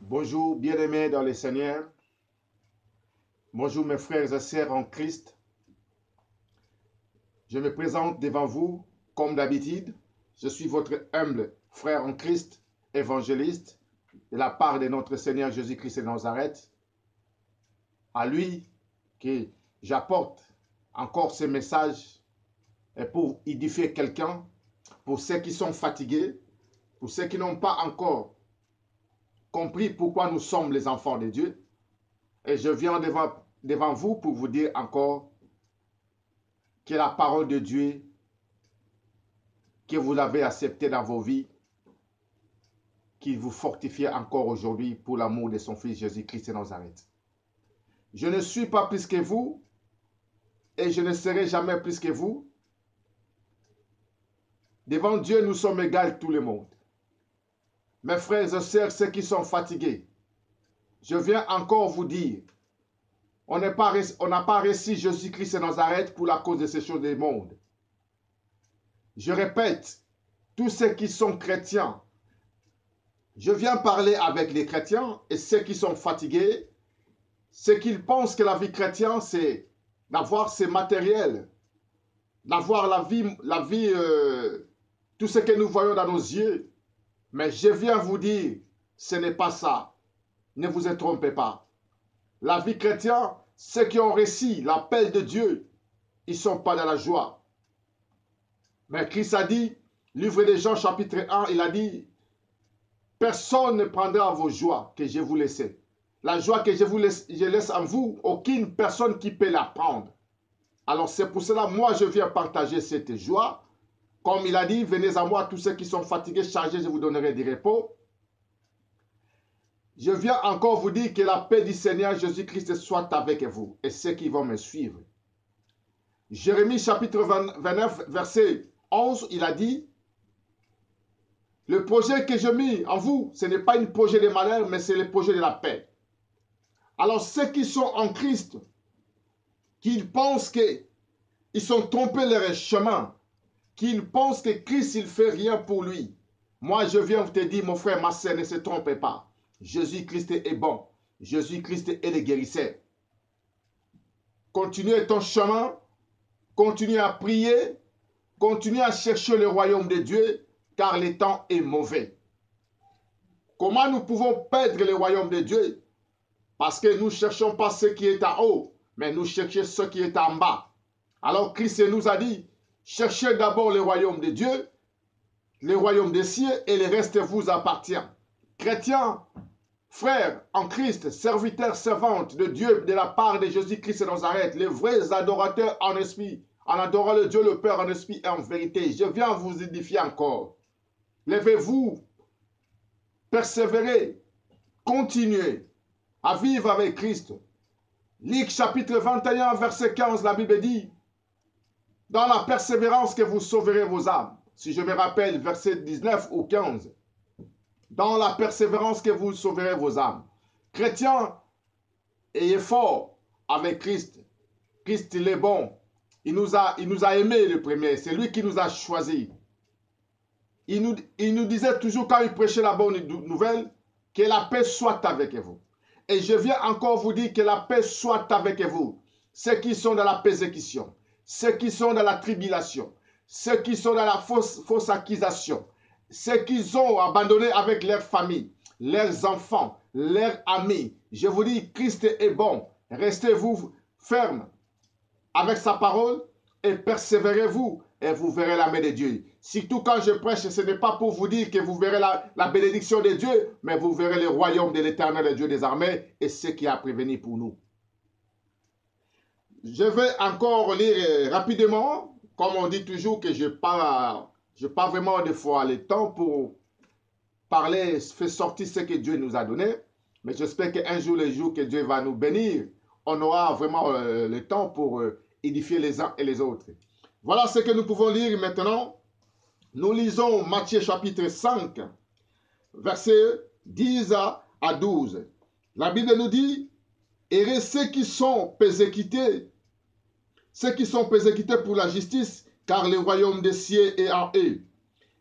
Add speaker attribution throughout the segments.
Speaker 1: Bonjour, bien-aimés dans le Seigneur. Bonjour, mes frères et sœurs en Christ. Je me présente devant vous comme d'habitude. Je suis votre humble frère en Christ, évangéliste, de la part de notre Seigneur Jésus-Christ de Nazareth. À lui que j'apporte encore ce message et pour édifier quelqu'un, pour ceux qui sont fatigués, pour ceux qui n'ont pas encore compris pourquoi nous sommes les enfants de Dieu. Et je viens devant vous pour vous dire encore que la parole de Dieu que vous avez acceptée dans vos vies, qu'il vous fortifie encore aujourd'hui pour l'amour de son Fils Jésus-Christ de Nazareth. Je ne suis pas plus que vous et je ne serai jamais plus que vous. Devant Dieu, nous sommes égaux tout le monde. Mes frères et sœurs, ceux qui sont fatigués, je viens encore vous dire, on n'a pas reçu Jésus-Christ de Nazareth pour la cause de ces choses du monde. Je répète, tous ceux qui sont chrétiens, je viens parler avec les chrétiens et ceux qui sont fatigués, ceux qui pensent que la vie chrétienne, c'est d'avoir ces matériels, d'avoir la vie, tout ce que nous voyons dans nos yeux. Mais je viens vous dire, ce n'est pas ça. Ne vous y trompez pas. La vie chrétienne, ceux qui ont reçu l'appel de Dieu, ils ne sont pas dans la joie. Mais Christ a dit, livre de Jean chapitre 1, il a dit, personne ne prendra vos joies que je vous laisse. La joie que je laisse en vous, aucune personne qui peut la prendre. Alors c'est pour cela, moi je viens partager cette joie. Comme il a dit, venez à moi tous ceux qui sont fatigués, chargés, je vous donnerai du repos. Je viens encore vous dire que la paix du Seigneur Jésus-Christ soit avec vous et ceux qui vont me suivre. Jérémie chapitre 29, verset 11, il a dit, le projet que je mis en vous, ce n'est pas un projet de malheur, mais c'est le projet de la paix. Alors ceux qui sont en Christ, qu'ils pensent qu'ils sont trompés leur chemin, qu'ils pensent que Christ, il ne fait rien pour lui. Moi, je viens te dire, mon frère, ma sœur, ne se trompez pas. Jésus-Christ est bon. Jésus-Christ est le guérisseur. Continue ton chemin. Continue à prier. Continue à chercher le royaume de Dieu, car le temps est mauvais. Comment nous pouvons perdre le royaume de Dieu? Parce que nous ne cherchons pas ce qui est en haut, mais nous cherchons ce qui est en bas. Alors Christ nous a dit, cherchez d'abord le royaume de Dieu, le royaume des cieux, et le reste vous appartient. Chrétiens, frères en Christ, serviteurs, servantes de Dieu, de la part de Jésus-Christ de Nazareth, les vrais adorateurs en esprit, en adorant le Dieu le Père en esprit et en vérité, je viens vous édifier encore. Levez-vous, persévérez, continuez à vivre avec Christ. Luc chapitre 21, verset 15, la Bible dit, dans la persévérance que vous sauverez vos âmes. Si je me rappelle, verset 19 ou 15. Dans la persévérance que vous sauverez vos âmes. Chrétiens, ayez fort avec Christ. Christ, il est bon. Il nous a aimés le premier. C'est lui qui nous a choisis. Il nous disait toujours quand il prêchait la bonne nouvelle, que la paix soit avec vous. Et je viens encore vous dire que la paix soit avec vous. Ceux qui sont dans la persécution, ceux qui sont dans la tribulation, ceux qui sont dans la fausse accusation, ceux qui ont abandonné avec leur famille, leurs enfants, leurs amis. Je vous dis, Christ est bon. Restez-vous fermes avec sa parole et persévérez-vous et vous verrez la main de Dieu. Surtout quand je prêche, ce n'est pas pour vous dire que vous verrez la bénédiction de Dieu, mais vous verrez le royaume de l'Éternel, le Dieu des armées, et ce qui a prévenu pour nous. Je vais encore lire rapidement, comme on dit toujours que je parle vraiment des fois le temps pour parler, faire sortir ce que Dieu nous a donné. Mais j'espère qu'un jour, le jour que Dieu va nous bénir, on aura vraiment le temps pour édifier les uns et les autres. Voilà ce que nous pouvons lire maintenant. Nous lisons Matthieu chapitre 5, versets 10 à 12. La Bible nous dit, et ceux qui sont persécutés pour la justice, car le royaume des cieux est en eux.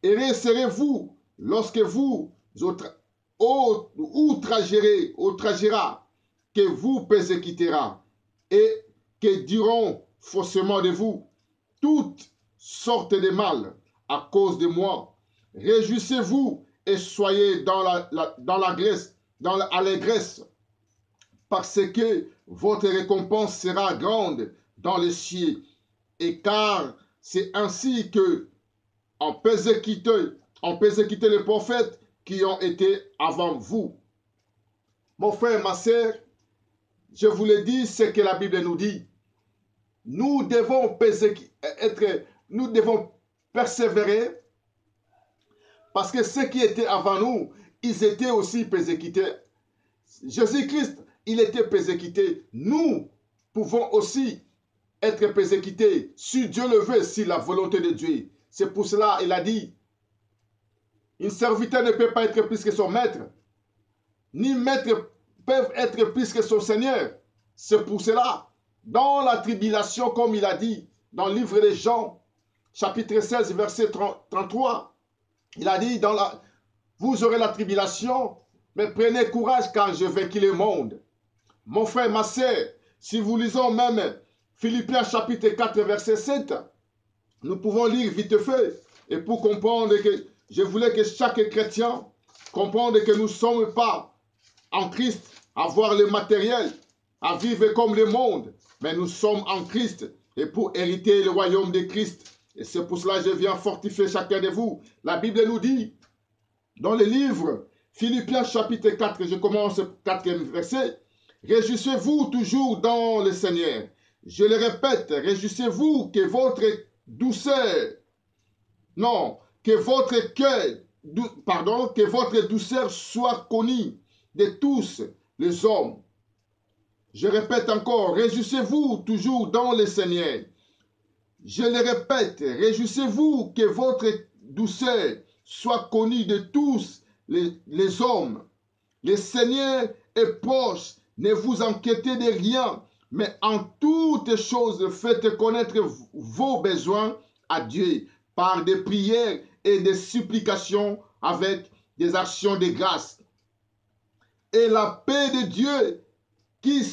Speaker 1: Heureux serez-vous lorsque vous outragera, que vous persécutera, et que diront faussement de vous toutes sortes de mal à cause de moi. Réjouissez-vous et soyez dans l'allégresse, parce que votre récompense sera grande dans les cieux. Et car c'est ainsi que on persécuté les prophètes qui ont été avant vous. Mon frère, ma sœur, je vous le dis, ce que la Bible nous dit. Nous devons persévérer, parce que ceux qui étaient avant nous, ils étaient aussi persécutés. Jésus-Christ, il était persécuté. Nous pouvons aussi être persécutés, si Dieu le veut, si la volonté de Dieu. C'est pour cela qu'il a dit, un serviteur ne peut pas être plus que son maître, ni maître peuvent être plus que son Seigneur. C'est pour cela, dans la tribulation, comme il a dit, dans le livre de Jean, chapitre 16, verset 33, il a dit, vous aurez la tribulation, mais prenez courage car je vaincu le monde. Mon frère, ma sœur, si vous lisons même Philippiens chapitre 4, verset 7, nous pouvons lire vite fait, et pour comprendre que je voulais que chaque chrétien comprenne que nous ne sommes pas en Christ, à voir le matériel, à vivre comme le monde, mais nous sommes en Christ, et pour hériter le royaume de Christ. Et c'est pour cela que je viens fortifier chacun de vous. La Bible nous dit, dans le livre Philippiens chapitre 4, je commence 4e verset, réjouissez-vous toujours dans le Seigneur. Je le répète, réjouissez-vous que votre douceur, que votre cœur, que votre douceur soit connue de tous les hommes. Je répète encore, réjouissez-vous toujours dans le Seigneur. Je le répète, réjouissez-vous que votre douceur soit connue de tous les hommes. Le Seigneur est proche, ne vous inquiétez de rien, mais en toutes choses, faites connaître vos besoins à Dieu par des prières et des supplications avec des actions de grâce. Et la paix de Dieu qui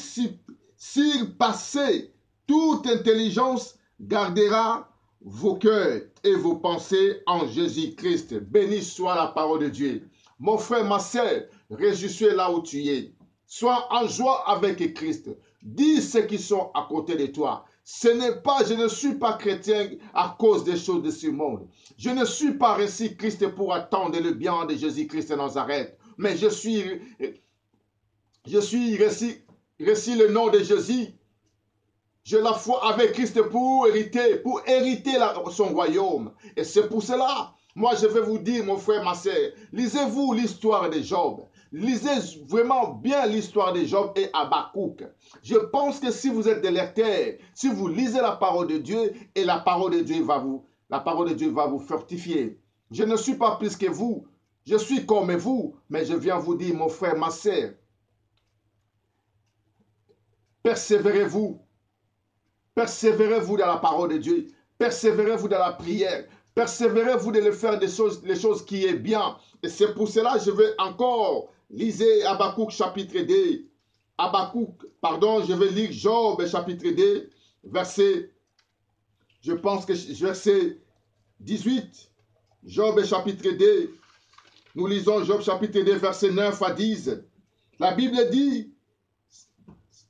Speaker 1: surpassait toute intelligence gardera vos cœurs et vos pensées en Jésus-Christ. Béni soit la parole de Dieu. Mon frère, ma sœur, réjouis là où tu es. Sois en joie avec Christ. Dis ceux qui sont à côté de toi. Je ne suis pas chrétien à cause des choses de ce monde. Je ne suis pas récit Christ pour attendre le bien de Jésus-Christ de Nazareth. Mais je suis récit le nom de Jésus. J'ai la foi avec Christ pour hériter son royaume. Et c'est pour cela, moi je vais vous dire, mon frère, ma sœur, lisez-vous l'histoire de Job. Lisez vraiment bien l'histoire de Job et Habakkuk. Je pense que si vous êtes des lecteurs, si vous lisez la parole de Dieu, et la parole de Dieu va vous fortifier. Je ne suis pas plus que vous. Je suis comme vous, mais je viens vous dire, mon frère, ma sœur, persévérez-vous. Persévérez-vous dans la parole de Dieu. Persévérez-vous dans la prière. Persévérez-vous de faire les choses qui est bien. Et c'est pour cela que je vais encore lisez Habakkuk chapitre 2. Je vais lire Job chapitre 2, verset 18. Job chapitre 2. Nous lisons Job chapitre 2, verset 9 à 10. La Bible dit,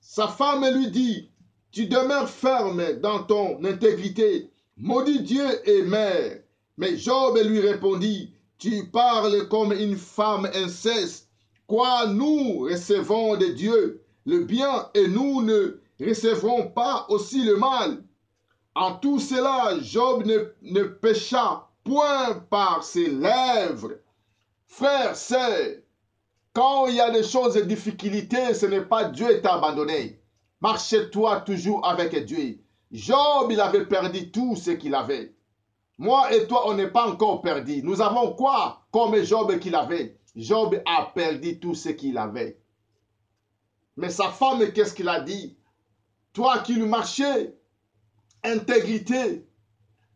Speaker 1: sa femme lui dit, tu demeures ferme dans ton intégrité, maudit Dieu et mère. Mais Job lui répondit, tu parles comme une femme inceste. Quoi, nous recevons de Dieu le bien et nous ne recevrons pas aussi le mal? En tout cela, Job ne pécha point par ses lèvres. Frères, sœurs, quand il y a des choses de difficultés, ce n'est pas Dieu qui t'a abandonné. Marche-toi toujours avec Dieu. Job, il avait perdu tout ce qu'il avait. Moi et toi, on n'est pas encore perdu. Nous avons quoi comme Job qu'il avait? Job a perdu tout ce qu'il avait. Mais sa femme, qu'est-ce qu'il a dit? Toi qui lui marchais, intégrité,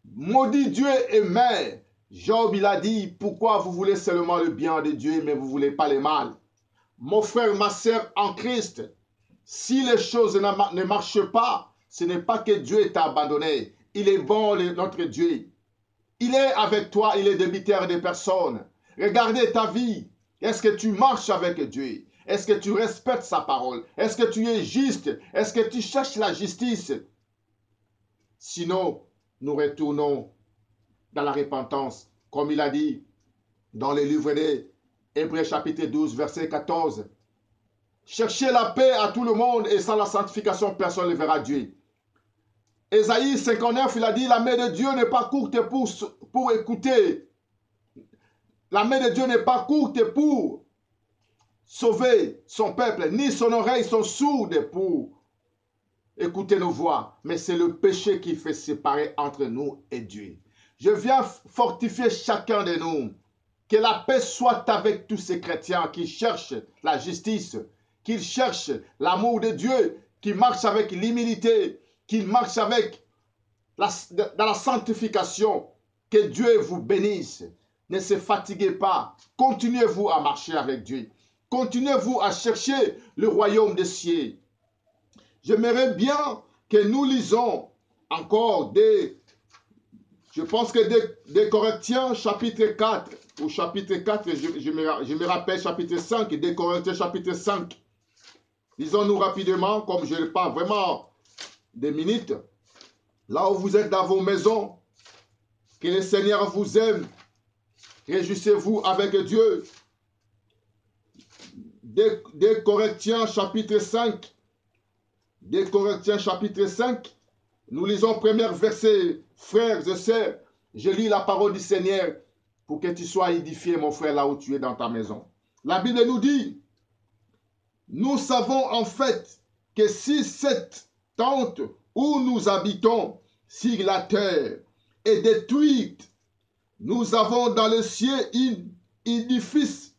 Speaker 1: maudit Dieu et mère. Job, il a dit, pourquoi vous voulez seulement le bien de Dieu, mais vous ne voulez pas le mal? Mon frère, ma sœur en Christ, si les choses ne marchent pas, ce n'est pas que Dieu t'a abandonné. Il est bon, notre Dieu. Il est avec toi, il est débiteur des personnes. Regardez ta vie. Est-ce que tu marches avec Dieu? Est-ce que tu respectes sa parole? Est-ce que tu es juste? Est-ce que tu cherches la justice? Sinon, nous retournons dans la repentance, comme il a dit dans le livre des Hébreux chapitre 12, verset 14. Cherchez la paix à tout le monde et sans la sanctification, personne ne verra Dieu. Ésaïe 59, il a dit, la main de Dieu n'est pas courte pour écouter. La main de Dieu n'est pas courte pour sauver son peuple, ni son oreille sont sourdes pour écouter nos voix. Mais c'est le péché qui fait séparer entre nous et Dieu. Je viens fortifier chacun de nous. Que la paix soit avec tous ces chrétiens qui cherchent la justice, qui cherchent l'amour de Dieu, qui marchent avec l'humilité, qui marchent avec dans la sanctification. Que Dieu vous bénisse. Ne se fatiguez pas. Continuez-vous à marcher avec Dieu. Continuez-vous à chercher le royaume des cieux. J'aimerais bien que nous lisons encore je pense que des Corinthiens chapitre 4, ou chapitre 4, je me rappelle chapitre 5, des Corinthiens chapitre 5. Lisons-nous rapidement, comme je n'ai pas vraiment des minutes. Là où vous êtes dans vos maisons, que le Seigneur vous aime. Réjouissez-vous avec Dieu. Des Corinthiens chapitre 5. Des Corinthiens chapitre 5. Nous lisons le premier verset. Frères et sœurs, je lis la parole du Seigneur pour que tu sois édifié, mon frère, là où tu es dans ta maison. La Bible nous dit, nous savons en fait que si cette tente où nous habitons sur la terre est détruite, nous avons dans le ciel un édifice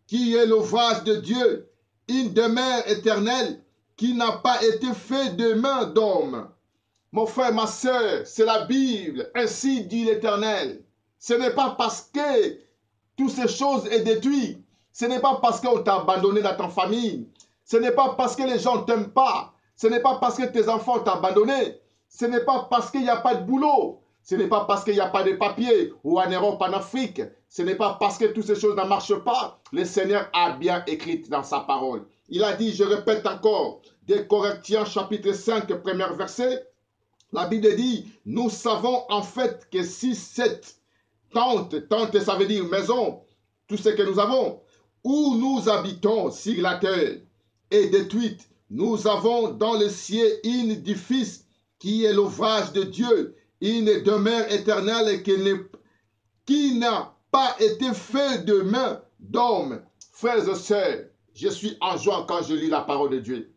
Speaker 1: qui est l'ouvrage de Dieu, une demeure éternelle qui n'a pas été faite de main d'homme. Mon frère, ma soeur, c'est la Bible, ainsi dit l'Éternel. Ce n'est pas parce que toutes ces choses sont détruites, ce n'est pas parce qu'on t'a abandonné dans ta famille, ce n'est pas parce que les gens ne t'aiment pas, ce n'est pas parce que tes enfants t'ont abandonné, ce n'est pas parce qu'il n'y a pas de boulot, ce n'est pas parce qu'il n'y a pas de papier ou en Europe, en Afrique, ce n'est pas parce que toutes ces choses ne marchent pas. Le Seigneur a bien écrit dans sa parole. Il a dit, je répète encore, des Corinthiens chapitre 5, premier verset, la Bible dit, nous savons en fait que si cette tente ça veut dire maison, tout ce que nous avons, où nous habitons sur la terre est détruite, nous avons dans le ciel un édifice qui est l'ouvrage de Dieu, une demeure éternelle qui n'a pas été fait de main d'homme. Frères et sœurs, je suis en joie quand je lis la parole de Dieu.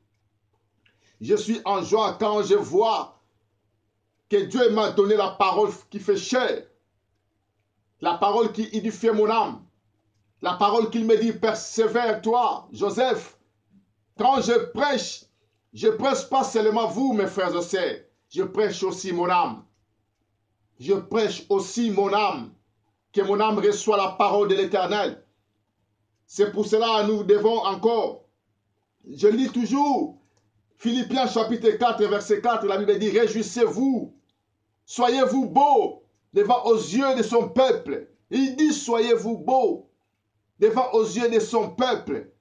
Speaker 1: Je suis en joie quand je vois que Dieu m'a donné la parole qui fait chair, la parole qui édifie mon âme, la parole qu'il me dit, persévère toi, Joseph. Quand je prêche pas seulement vous, mes frères et sœurs, je prêche aussi mon âme. Je prêche aussi mon âme, que mon âme reçoit la parole de l'Éternel. C'est pour cela que nous devons encore, je lis toujours, Philippiens chapitre 4, verset 4, la Bible dit, réjouissez-vous, soyez-vous beaux devant aux yeux de son peuple. Il dit, soyez-vous beaux devant aux yeux de son peuple.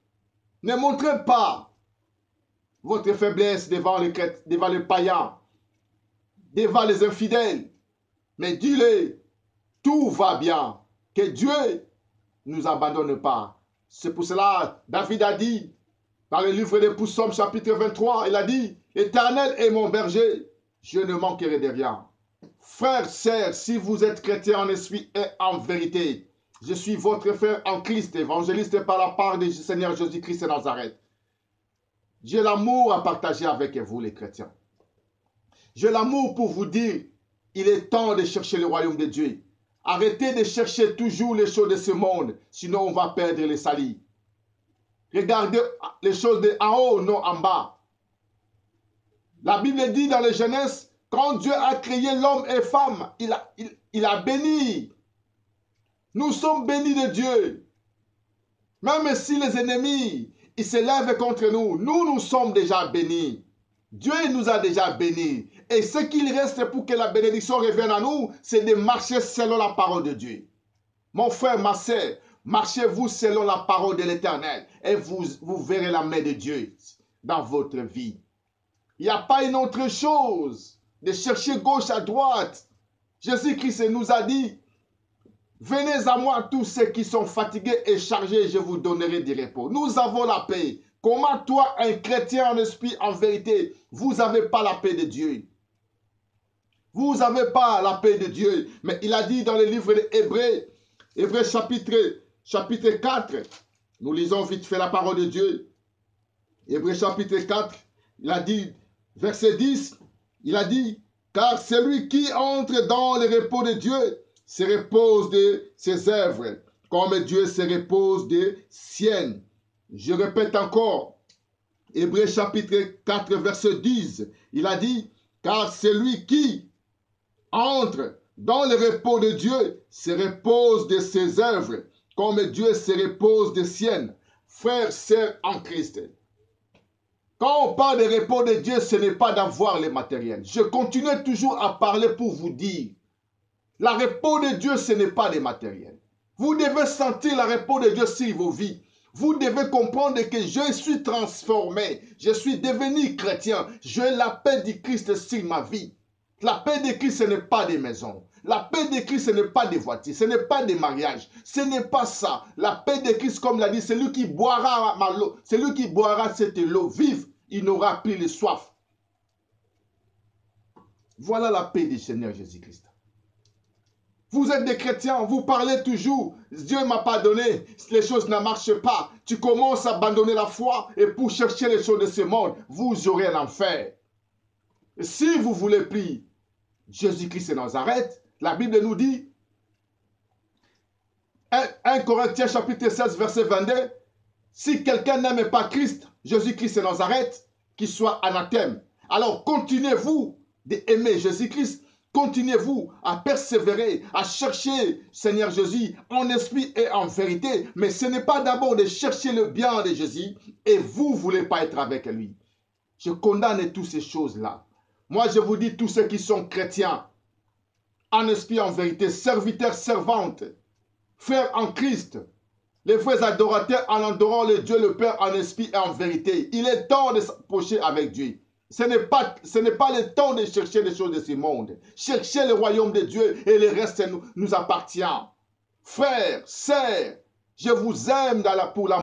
Speaker 1: Ne montrez pas votre faiblesse devant les païens, devant les infidèles, mais dis-le, tout va bien, que Dieu ne nous abandonne pas. C'est pour cela, David a dit, dans le livre des Psaumes, chapitre 23, il a dit, Éternel est mon berger, je ne manquerai de rien. Frères, sœurs, si vous êtes chrétiens en esprit et en vérité, je suis votre frère en Christ, évangéliste par la part du Seigneur Jésus-Christ de Nazareth. J'ai l'amour à partager avec vous, les chrétiens. J'ai l'amour pour vous dire, il est temps de chercher le royaume de Dieu. Arrêtez de chercher toujours les choses de ce monde, sinon on va perdre les salis. Regardez les choses de en haut, non en bas. La Bible dit dans les Genèse, quand Dieu a créé l'homme et femme, il a béni Nous sommes bénis de Dieu. Même si les ennemis ils s'élèvent contre nous, nous sommes déjà bénis. Dieu nous a déjà bénis. Et ce qu'il reste pour que la bénédiction revienne à nous, c'est de marcher selon la parole de Dieu. Mon frère, ma sœur, marchez-vous selon la parole de l'Éternel et vous verrez la main de Dieu dans votre vie. Il n'y a pas une autre chose de chercher gauche à droite. Jésus-Christ nous a dit, venez à moi tous ceux qui sont fatigués et chargés, je vous donnerai du repos. Nous avons la paix. Comment toi, un chrétien en esprit, en vérité, vous n'avez pas la paix de Dieu? Vous n'avez pas la paix de Dieu. Mais il a dit dans le livre d'Hébreux, Hébreux chapitre 4, nous lisons vite fait la parole de Dieu. Hébreux chapitre 4, il a dit, verset 10, il a dit, car celui qui entre dans le repos de Dieu se repose de ses œuvres, comme Dieu se repose de siennes. Je répète encore, Hébreux chapitre 4, verset 10, il a dit, car celui qui entre dans le repos de Dieu se repose de ses œuvres, comme Dieu se repose de siennes. Frères, sœurs en Christ. Quand on parle de repos de Dieu, ce n'est pas d'avoir les matériels. Je continue toujours à parler pour vous dire, le repos de Dieu, ce n'est pas des matériels. Vous devez sentir le repos de Dieu sur vos vies. Vous devez comprendre que je suis transformé. Je suis devenu chrétien. J'ai la paix du Christ sur ma vie. La paix de Christ, ce n'est pas des maisons. La paix de Christ, ce n'est pas des voitures. Ce n'est pas des mariages. Ce n'est pas ça. La paix de Christ, comme l'a dit, celui qui boira ma eau, celui qui boira cette eau vive, il n'aura plus de soif. Voilà la paix du Seigneur Jésus-Christ. Vous êtes des chrétiens, vous parlez toujours, Dieu ne m'a pas donné, les choses ne marchent pas. Tu commences à abandonner la foi et pour chercher les choses de ce monde, vous aurez l'enfer. Si vous voulez prier Jésus-Christ de Nazareth, la Bible nous dit, 1 Corinthiens chapitre 16, verset 22, si quelqu'un n'aime pas Christ, Jésus-Christ de Nazareth, qu'il soit anathème. Alors continuez-vous d'aimer Jésus-Christ. Continuez-vous à persévérer, à chercher Seigneur Jésus en esprit et en vérité. Mais ce n'est pas d'abord de chercher le bien de Jésus et vous ne voulez pas être avec lui. Je condamne toutes ces choses-là. Moi, je vous dis, tous ceux qui sont chrétiens, en esprit, en vérité, serviteurs, servantes, frères en Christ, les vrais adorateurs en adorant le Dieu le Père en esprit et en vérité. Il est temps de s'approcher avec Dieu. Ce n'est pas le temps de chercher les choses de ce monde. Cherchez le royaume de Dieu et le reste nous appartient. Frères, sœurs, je vous aime pour la